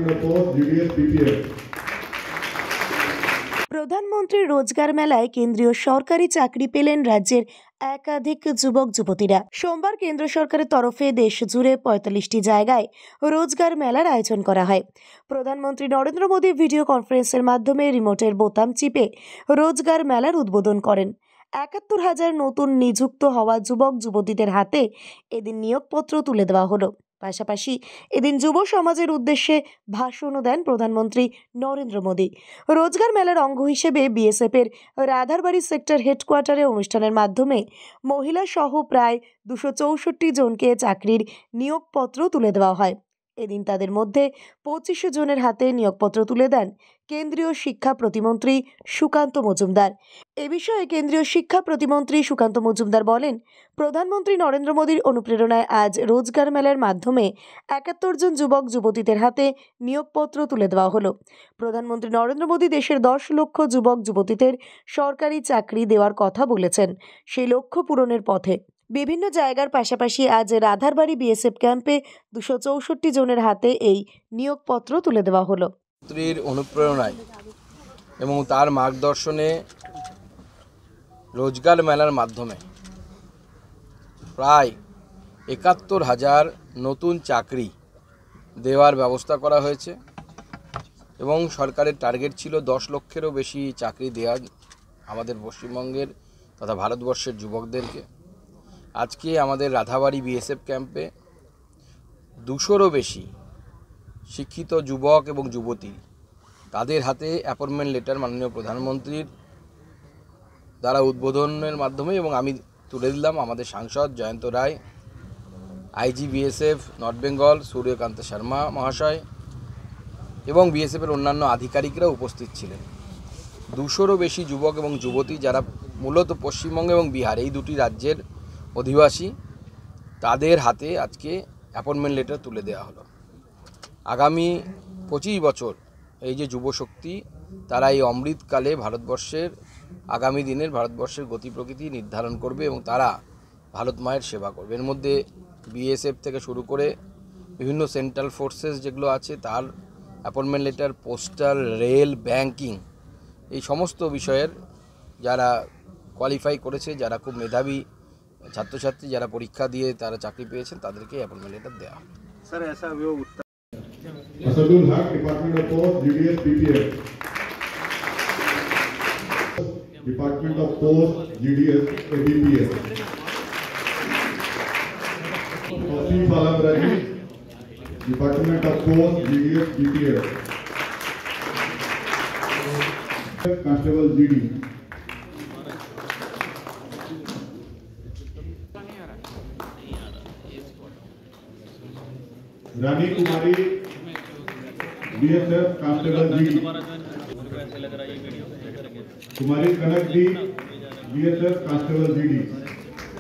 Department of Post, GDS, PPF. প্রধানমন্ত্রী রোজগার মেলায় কেন্দ্রীয় সরকারি চাকরি পেলেন রাজ্যের একাধিক যুবক যুবতীরা। সোমবার কেন্দ্র সরকারের তরফে দেশ জুড়ে ৪৫টি জায়গায় রোজগার মেলার আয়োজন করা হয়। প্রধানমন্ত্রী নরেন্দ্র মোদী ভিডিও কনফারেন্সের মাধ্যমে রিমোটের বোতাম চিপে রোজগার মেলার উদ্বোধন করেন। ৭১,০০০ নতুন নিযুক্ত হওয়া যুবক যুবতীদের হাতে এদিন নিয়োগপত্র তুলে দেওয়া হলো। পাশাপাশি এদিন যুব সমাজের উদ্দেশ্যে ভাষণও দেন প্রধানমন্ত্রী নরেন্দ্র মোদী। রোজগার মেলার অঙ্গ হিসেবে বিএসএফের রাধারবাড়ি সেক্টর হেডকোয়ার্টারে অনুষ্ঠানের মাধ্যমে মহিলা সহ প্রায় ২৬৪ জনকে চাকরির নিয়োগপত্র তুলে দেওয়া হয়। এদিন তাদের মধ্যে ২৫ জনের হাতে নিয়োগপত্র তুলে দেন কেন্দ্রীয় শিক্ষা প্রতিমন্ত্রী সুকান্ত মজুমদার। এ বিষয়ে কেন্দ্রীয় শিক্ষা প্রতিমন্ত্রী সুকান্ত মজুমদার বলেন, প্রধানমন্ত্রী নরেন্দ্র মোদীর অনুপ্রেরণায় আজ রোজগার মেলার মাধ্যমে ৭১ জন যুবক যুবতীদের হাতে নিয়োগপত্র তুলে দেওয়া হলো। প্রধানমন্ত্রী নরেন্দ্র মোদী দেশের ১০ লক্ষ যুবক যুবতীদের সরকারি চাকরি দেওয়ার কথা বলেছেন। সেই লক্ষ্য পূরণের পথে বিভিন্ন জায়গার পাশাপাশি আজ রাধারবাড়ি বিএসএফ ক্যাম্পে ২৬৪ জনের হাতে এই নিয়োগপত্র তুলে দেওয়া হলো। মন্ত্রীর অনুপ্রেরণায় এবং তার মার্গদর্শনে রোজগার মেলার মাধ্যমে প্রায় ৭১,০০০ নতুন চাকরি দেওয়ার ব্যবস্থা করা হয়েছে এবং সরকারের টার্গেট ছিল ১০ লক্ষেরও বেশি চাকরি দেওয়া আমাদের পশ্চিমবঙ্গের তথা ভারতবর্ষের যুবকদেরকে। আজকে আমাদের রাধাবাড়ি বিএসএফ ক্যাম্পে ২০০রও বেশি শিক্ষিত যুবক এবং যুবতী তাদের হাতে অ্যাপয়েন্টমেন্ট লেটার মাননীয় প্রধানমন্ত্রীর দ্বারা উদ্বোধনের মাধ্যমে এবং আমি তুলে দিলাম। আমাদের সাংসদ Jayanta Roy, IG BSF north Bengal Suryakanta Sharma মহাশয় এবং বিএসএফের অন্যান্য আধিকারিকরা উপস্থিত ছিলেন। ২০০রও বেশি যুবক এবং যুবতী যারা মূলত পশ্চিমবঙ্গ এবং বিহার এই দুটি রাজ্যের অধিবাসী, তাদের হাতে আজকে অ্যাপয়েন্টমেন্ট লেটার তুলে দেওয়া হলো। আগামী ২৫ বছর এই যে যুবশক্তি, তারা এই অমৃতকালে ভারতবর্ষের আগামী দিনের ভারতবর্ষের গতি প্রকৃতি নির্ধারণ করবে এবং তারা ভারত মায়ের সেবা করবে। এর মধ্যে বিএসএফ থেকে শুরু করে বিভিন্ন সেন্ট্রাল ফোর্সেস যেগুলো আছে তার appointment letter, postal, rail, banking এই সমস্ত বিষয়ের যারা কোয়ালিফাই করেছে, যারা খুব মেধাবী ছাত্রছাত্রী, যারা পরীক্ষা দিয়ে তারা চাকরি পেয়েছেন, তাদেরকে অ্যাপয়েন্টমেন্ট লেটার দেওয়া হবে। Sir, ऐसा वो Asadul Haq, Department of Post, GDS, PPF. Department of Post, GDS, ABPF. Asif Alam Raji, Department of Post, GDS, PPF. Constable GD. Rani Kumari BSF constable ji, Kumari Kanak ji BSF constable ji.